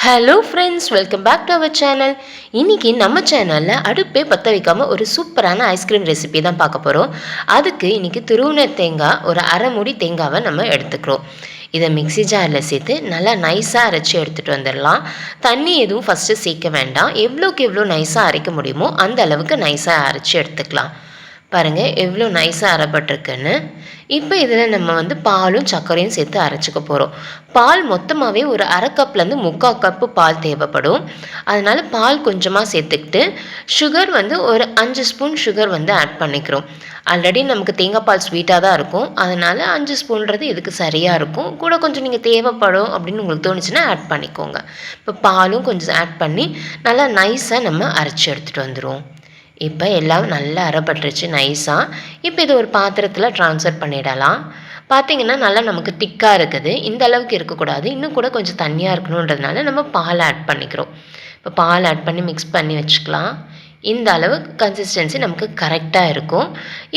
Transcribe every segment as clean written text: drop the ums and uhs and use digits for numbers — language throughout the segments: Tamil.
Hello friends, welcome back to our channel. இன்றைக்கி நம்ம சேனலில் அடுப்பே பற்ற வைக்காமல் ஒரு சூப்பரான ஐஸ்கிரீம் ரெசிபி தான் பார்க்க போகிறோம். அதுக்கு இன்றைக்கி துருவின தேங்காய் ஒரு அரை மூடி தேங்காவை நம்ம எடுத்துக்கிறோம். இதை மிக்ஸி ஜாரில் சேர்த்து நல்லா நைஸாக அரைச்சி எடுத்துகிட்டு வந்துடலாம். தண்ணி எதுவும் ஃபஸ்ட்டு சேர்க்க வேண்டாம். எவ்வளோக்கு எவ்வளோ நைஸாக அரைக்க முடியுமோ அந்த அளவுக்கு நைஸாக அரைச்சி எடுத்துக்கலாம். பாருங்கள் எவ்வளோ நைஸாக அரைப்பட்டிருக்குன்னு. இப்போ இதில் நம்ம பாலும் சர்க்கரையும் சேர்த்து அரைச்சிக்க போகிறோம். பால் மொத்தமாகவே ஒரு அரை கப்லேருந்து 3/4 கப்பு பால் தேவைப்படும். அதனால் பால் கொஞ்சமாக சேர்த்துக்கிட்டு சுகர் ஒரு 5 ஸ்பூன் சுகர் ஆட் பண்ணிக்கிறோம். ஆல்ரெடி நமக்கு தேங்காய் பால் ஸ்வீட்டாக தான் இருக்கும். அதனால் 5 ஸ்பூன்றது இதுக்கு சரியாக இருக்கும். கூட கொஞ்சம் நீங்கள் தேவைப்படும் அப்படின்னு உங்களுக்கு தோணுச்சுன்னா ஆட் பண்ணிக்கோங்க. இப்போ பாலும் கொஞ்சம் ஆட் பண்ணி நல்லா நைஸாக நம்ம அரைச்சி எடுத்துகிட்டு வந்துடுவோம். இப்போ எல்லாம் நல்லா அரைப்பட்டுருச்சு நைஸாக. இப்போ இது ஒரு பாத்திரத்தில் ட்ரான்ஸ்ஃபர் பண்ணிடலாம். பார்த்திங்கன்னா நல்லா நமக்கு திக்காக இருக்குது. இந்த அளவுக்கு இருக்கக்கூடாது, இன்னும் கூட கொஞ்சம் தண்ணியாக இருக்கணுன்றதுனால நம்ம பால் ஆட் பண்ணிக்கிறோம். இப்போ பால் ஆட் பண்ணி மிக்ஸ் பண்ணி வச்சுக்கலாம். இந்த அளவு கன்சிஸ்டன்சி நமக்கு கரெக்டாக இருக்கும்.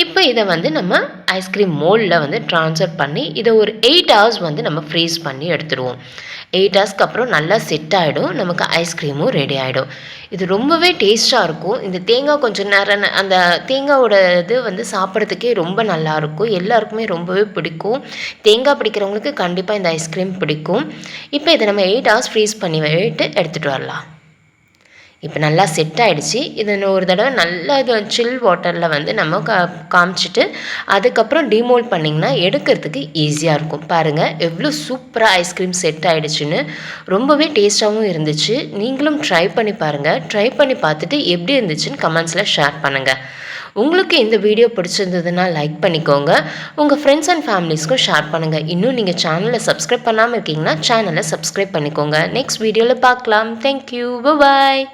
இப்போ இதை நம்ம ஐஸ்கிரீம் மோல்டில் ட்ரான்ஸ்ஃபர் பண்ணி இதை ஒரு 8 ஹவர்ஸ் நம்ம ஃப்ரீஸ் பண்ணி எடுத்துடுவோம். 8 ஹவர்ஸ்க்கு அப்புறம் நல்லா செட் ஆகிடும். நமக்கு ஐஸ்கிரீமும் ரெடி ஆகிடும். இது ரொம்பவே டேஸ்ட்டாக இருக்கும். இந்த தேங்காய் கொஞ்சம் நேரம் அந்த தேங்காயோட இது சாப்பிட்றதுக்கே ரொம்ப நல்லாயிருக்கும். எல்லாருக்குமே ரொம்பவே பிடிக்கும். தேங்காய் பிடிக்கிறவங்களுக்கு கண்டிப்பாக இந்த ஐஸ்கிரீம் பிடிக்கும். இப்போ இதை நம்ம 8 ஹவர்ஸ் ஃப்ரீஸ் பண்ணி எடுத்துகிட்டு வரலாம். இப்போ நல்லா செட் ஆகிடுச்சு. இதை ஒரு தடவை நல்லா இது சில் வாட்டரில் நம்ம காமிச்சிட்டு அதுக்கப்புறம் டிமோல்ட் பண்ணிங்கன்னா எடுக்கிறதுக்கு ஈஸியாக இருக்கும். பாருங்கள் எவ்வளோ சூப்பராக ஐஸ்கிரீம் செட் ஆகிடுச்சின்னு. ரொம்பவே டேஸ்ட்டாகவும் இருந்துச்சு. நீங்களும் ட்ரை பண்ணி பாருங்கள். ட்ரை பண்ணி பார்த்துட்டு எப்படி இருந்துச்சுன்னு கமெண்ட்ஸில் ஷேர் பண்ணுங்கள். உங்களுக்கு இந்த வீடியோ பிடிச்சிருந்ததுன்னா லைக் பண்ணிக்கோங்க. உங்கள் ஃப்ரெண்ட்ஸ் அண்ட் ஃபேமிலிஸ்க்கும் ஷேர் பண்ணுங்கள். இன்னும் நீங்கள் சேனலை சப்ஸ்கிரைப் பண்ணாமல் இருக்கீங்கன்னா சேனலை சப்ஸ்கிரைப் பண்ணிக்கோங்க. நெக்ஸ்ட் வீடியோவில் பார்க்கலாம். தேங்க்யூ, பாய்.